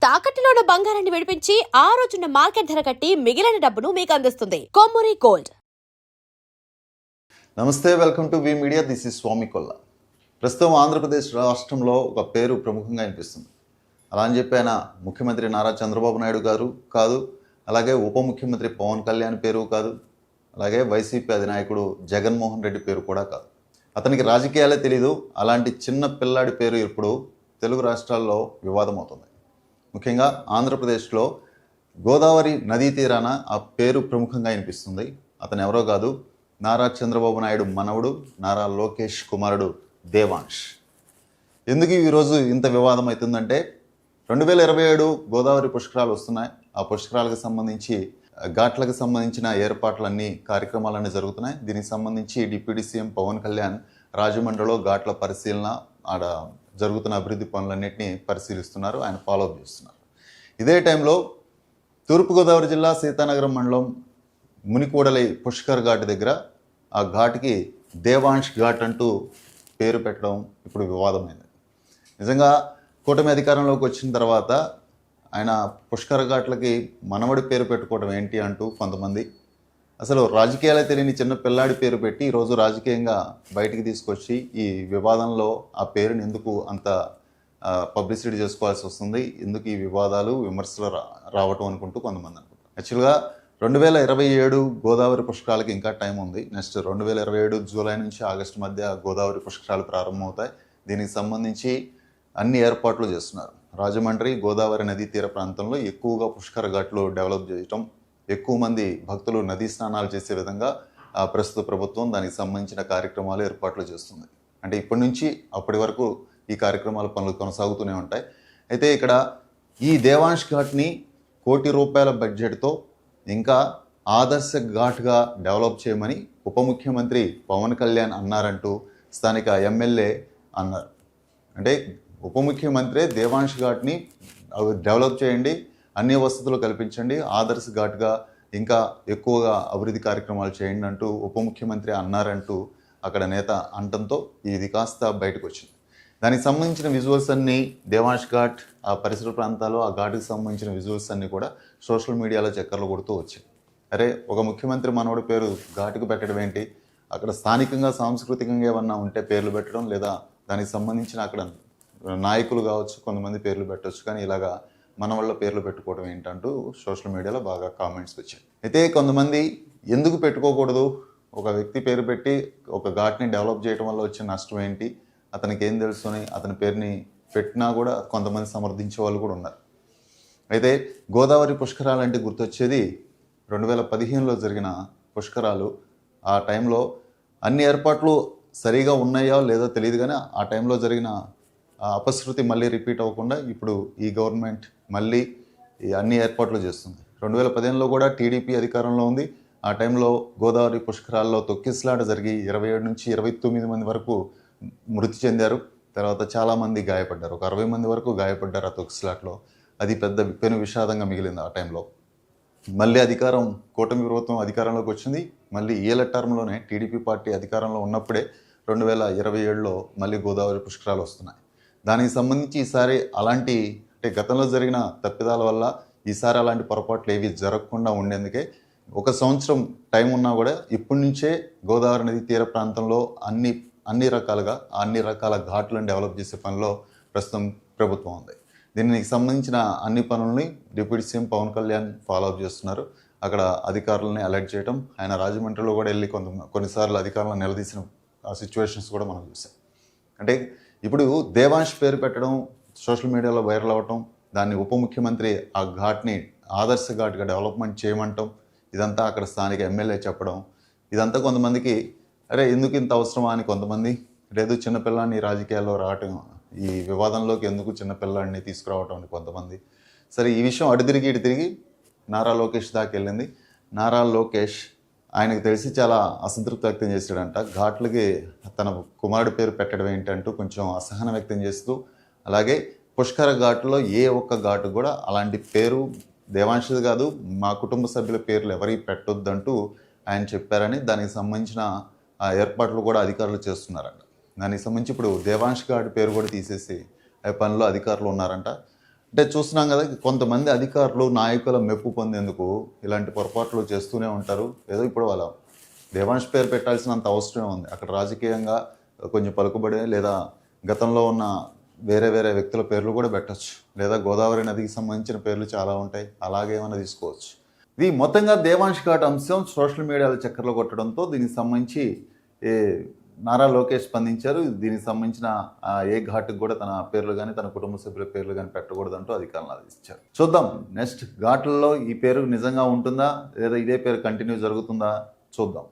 తాకట్టులో ఉన్న బంగారాన్ని విడిపించి ఆ రోజున్న మార్కెట్ ధర కట్టి మిగిలిన డబ్బును మీకు అందిస్తుంది కొమ్మూరి గోల్డ్. నమస్తే, welcome to V media. This is Swamy Kolla. ప్రస్తుతం ఆంధ్రప్రదేశ్ రాష్ట్రంలో ఒక పేరు ప్రముఖంగా వినిపిస్తుంది. అలా అని చెప్పి ఆయన ముఖ్యమంత్రి నారా చంద్రబాబు నాయుడు గారు కాదు, అలాగే ఉప ముఖ్యమంత్రి పవన్ కళ్యాణ్ పేరు కాదు, అలాగే వైసీపీ అధినాయకుడు జగన్మోహన్ రెడ్డి పేరు కూడా కాదు. అతనికి రాజకీయాలే తెలీదు. అలాంటి చిన్న పిల్లాడి పేరు ఇప్పుడు తెలుగు రాష్ట్రాల్లో వివాదం అవుతుంది. ముఖ్యంగా ఆంధ్రప్రదేశ్లో గోదావరి నదీ తీరాన ఆ పేరు ప్రముఖంగా వినిపిస్తుంది. అతను ఎవరో కాదు, నారా చంద్రబాబు నాయుడు మనవడు నారా లోకేష్ కుమారుడు దేవాంష్. ఎందుకు ఈరోజు ఇంత వివాదం అవుతుందంటే 2027 గోదావరి పుష్కరాలు వస్తున్నాయి. ఆ పుష్కరాలకు సంబంధించి ఘాట్లకు సంబంధించిన ఏర్పాట్లన్నీ కార్యక్రమాలన్నీ జరుగుతున్నాయి. దీనికి సంబంధించి డిప్యూటీ సీఎం పవన్ కళ్యాణ్ రాజమండ్రిలో ఘాట్ల పరిశీలన, ఆడ జరుగుతున్న అభివృద్ధి పనులన్నింటినీ పరిశీలిస్తున్నారు, ఆయన ఫాలోఅప్ చేస్తున్నారు. ఇదే టైంలో తూర్పుగోదావరి జిల్లా సీతానగరం మండలం మునికూడలి పుష్కర్ ఘాట్ దగ్గర ఆ ఘాట్కి దేవాంష్ ఘాట్ అంటూ పేరు పెట్టడం ఇప్పుడు వివాదమైంది. నిజంగా కూటమి అధికారంలోకి వచ్చిన తర్వాత ఆయన పుష్కర్ ఘాట్లకి మనవడి పేరు పెట్టుకోవడం ఏంటి అంటూ కొంతమంది, అసలు రాజకీయాలే తెలియని చిన్న పిల్లాడి పేరు పెట్టి ఈరోజు రాజకీయంగా బయటికి తీసుకొచ్చి ఈ వివాదంలో ఆ పేరుని ఎందుకు అంత పబ్లిసిటీ చేసుకోవాల్సి వస్తుంది, ఎందుకు ఈ వివాదాలు విమర్శలు రావటం అనుకుంటూ కొంతమంది అనుకుంటారు. యాక్చువల్గా 2027 గోదావరి పుష్కరాలకి ఇంకా టైం ఉంది. నెక్స్ట్ 2027 జూలై నుంచి ఆగస్టు మధ్య గోదావరి పుష్కరాలు ప్రారంభమవుతాయి. దీనికి సంబంధించి అన్ని ఏర్పాట్లు చేస్తున్నారు. రాజమండ్రి గోదావరి నదీ తీర ప్రాంతంలో ఎక్కువగా పుష్కర ఘాట్లు డెవలప్ చేయటం, ఎక్కువ మంది భక్తులు నదీ స్నానాలు చేసే విధంగా ప్రస్తుత ప్రభుత్వం దానికి సంబంధించిన కార్యక్రమాలు ఏర్పాట్లు చేస్తుంది. అంటే ఇప్పటి నుంచి అప్పటి వరకు ఈ కార్యక్రమాల పనులు కొనసాగుతూనే ఉంటాయి. అయితే ఇక్కడ ఈ దేవాంష్ ఘాట్ని ₹1 కోటి బడ్జెట్తో ఇంకా ఆదర్శ ఘాట్గా డెవలప్ చేయమని ఉప ముఖ్యమంత్రి పవన్ కళ్యాణ్ అన్నారంటూ స్థానిక ఎమ్మెల్యే అన్నారు. అంటే ఉప ముఖ్యమంత్రి దేవాంష్ ఘాట్ని డెవలప్ చేయండి, అన్ని వసతులు కల్పించండి, ఆదర్శ ఘాట్గా ఇంకా ఎక్కువగా అభివృద్ధి కార్యక్రమాలు చేయండి అంటూ ఉప ముఖ్యమంత్రి అన్నారంటూ అక్కడ నేత అనటంతో ఇది కాస్త బయటకు వచ్చింది. దానికి సంబంధించిన విజువల్స్ అన్నీ దేవాంష్ ఘాట్ ఆ పరిసర ప్రాంతాల్లో ఆ ఘాట్కి సంబంధించిన విజువల్స్ అన్నీ కూడా సోషల్ మీడియాలో చక్కర్లు కొడుతూ వచ్చాయి. అరే, ఒక ముఖ్యమంత్రి మనవడి పేరు ఘాటుకు పెట్టడం ఏంటి, అక్కడ స్థానికంగా సాంస్కృతికంగా ఏమన్నా ఉంటే పేర్లు పెట్టడం, లేదా దానికి సంబంధించిన అక్కడ నాయకులు కావచ్చు కొంతమంది పేర్లు పెట్టవచ్చు, కానీ ఇలాగా మన వాళ్ళ పేర్లు పెట్టుకోవడం ఏంటంటూ సోషల్ మీడియాలో బాగా కామెంట్స్ వచ్చాయి. అయితే కొంతమంది ఎందుకు పెట్టుకోకూడదు, ఒక వ్యక్తి పేరు పెట్టి ఒక ఘాట్ని డెవలప్ చేయడం వల్ల వచ్చే నష్టం ఏంటి, అతనికి ఏం తెలుసుని అతని పేరుని పెట్టినా కూడా కొంతమంది సమర్థించే వాళ్ళు కూడా ఉన్నారు. అయితే గోదావరి పుష్కరాలు అంటే గుర్తొచ్చేది 2015లో జరిగిన పుష్కరాలు. ఆ టైంలో అన్ని ఏర్పాట్లు సరిగా ఉన్నాయో లేదో తెలియదు, కానీ ఆ టైంలో జరిగిన అపశృతి మళ్ళీ రిపీట్ అవ్వకుండా ఇప్పుడు ఈ గవర్నమెంట్ మళ్ళీ అన్ని ఏర్పాట్లు చేస్తుంది. 2015లో కూడా టీడీపీ అధికారంలో ఉంది. ఆ టైంలో గోదావరి పుష్కరాల్లో తొక్కిసలాట జరిగి 27 నుంచి 29 మంది వరకు మృతి చెందారు. తర్వాత చాలామంది గాయపడ్డారు, ఒక 60 మంది వరకు గాయపడ్డారు ఆ తొక్కిసలాట్లో. అది పెద్ద పెను విషాదంగా మిగిలింది ఆ టైంలో. మళ్ళీ కూటమి ప్రభుత్వం అధికారంలోకి వచ్చింది. మళ్ళీ ఏళ్ల టర్మ్లోనే టీడీపీ పార్టీ అధికారంలో ఉన్నప్పుడే 2027లో మళ్ళీ గోదావరి పుష్కరాలు వస్తున్నాయి. దానికి సంబంధించి ఈసారి అలాంటి అంటే గతంలో జరిగిన తప్పిదాల వల్ల ఈసారి అలాంటి పొరపాట్లు ఏవి జరగకుండా ఉండేందుకే 1 సంవత్సరం టైం ఉన్నా కూడా ఇప్పటి నుంచే గోదావరి నది తీర ప్రాంతంలో అన్ని రకాల ఘాట్లను డెవలప్ చేసే పనిలో ప్రస్తుతం ప్రభుత్వం ఉంది. దీనికి సంబంధించిన అన్ని పనులని deputy CM Pawan Kalyan follow up చేస్తున్నారు. అక్కడ అధికారులని అలర్ట్ చేయడం, ఆయన రాజమండ్రిలో కూడా వెళ్ళి కొన్నిసార్లు అధికారులను నిలదీసిన సిచ్యువేషన్స్ కూడా మనం చూసాం. అంటే ఇప్పుడు దేవాంష్ పేరు పెట్టడం, సోషల్ మీడియాలో వైరల్ అవ్వటం, దాన్ని ఉప ముఖ్యమంత్రి ఆ ఘాట్ని ఆదర్శ ఘాట్గా డెవలప్మెంట్ చేయమంటాం, ఇదంతా అక్కడ స్థానిక ఎమ్మెల్యే చెప్పడం, ఇదంతా కొంతమందికి అరే ఎందుకు ఇంత అవసరమా అని కొంతమంది, లేదు చిన్నపిల్లాన్ని రాజకీయాల్లో రావటం, ఈ వివాదంలోకి ఎందుకు చిన్నపిల్లాడిని తీసుకురావటం అని కొంతమంది. సరే, ఈ విషయం అటు తిరిగి నారా లోకేష్ దాకా వెళ్ళింది. నారా లోకేష్ ఆయనకు తెలిసి చాలా అసంతృప్తి వ్యక్తం చేశాడంట. ఘాట్లకి తన కుమారుడి పేరు పెట్టడం ఏంటంటూ కొంచెం అసహనం వ్యక్తం చేస్తూ, అలాగే పుష్కర ఘాట్లో ఏ ఒక్క ఘాటు కూడా అలాంటి పేరు దేవాంశది కాదు, మా కుటుంబ సభ్యుల పేర్లు ఎవరికి పెట్టొద్దంటూ ఆయన చెప్పారని, దానికి సంబంధించిన ఏర్పాట్లు కూడా అధికారులు చేస్తున్నారంట. దానికి సంబంధించి ఇప్పుడు దేవాంష్ గారి పేరు కూడా తీసేసి పనిలో అధికారులు ఉన్నారంట. అంటే చూస్తున్నాం కదా, కొంతమంది అధికారులు నాయకుల మెప్పు పొందేందుకు ఇలాంటి పొరపాట్లు చేస్తూనే ఉంటారు. ఏదో ఇప్పుడు వాళ్ళ దేవాంశ్ పేరు పెట్టాల్సినంత అవసరమే ఉంది. అక్కడ రాజకీయంగా కొంచెం పలుకుబడి లేదా గతంలో ఉన్న వేరే వేరే వ్యక్తుల పేర్లు కూడా పెట్టచ్చు, లేదా గోదావరి నదికి సంబంధించిన పేర్లు చాలా ఉంటాయి, అలాగేమైనా తీసుకోవచ్చు. ఇది మొత్తంగా దేవాంశ్ ఘాట్ అంశం సోషల్ మీడియాలో చక్కర్లు కొట్టడంతో దీనికి సంబంధించి నారా లోకేష్ స్పందించారు. దీనికి సంబంధించిన ఏ ఘాటుకు కూడా తన పేర్లు కానీ తన కుటుంబ సభ్యుల పేర్లు కానీ పెట్టకూడదంటూ అధికారులు ఆదేశించారు. చూద్దాం నెక్స్ట్ ఘాట్లలో ఈ పేరు నిజంగా ఉంటుందా లేదా ఇదే పేరు కంటిన్యూ జరుగుతుందా చూద్దాం.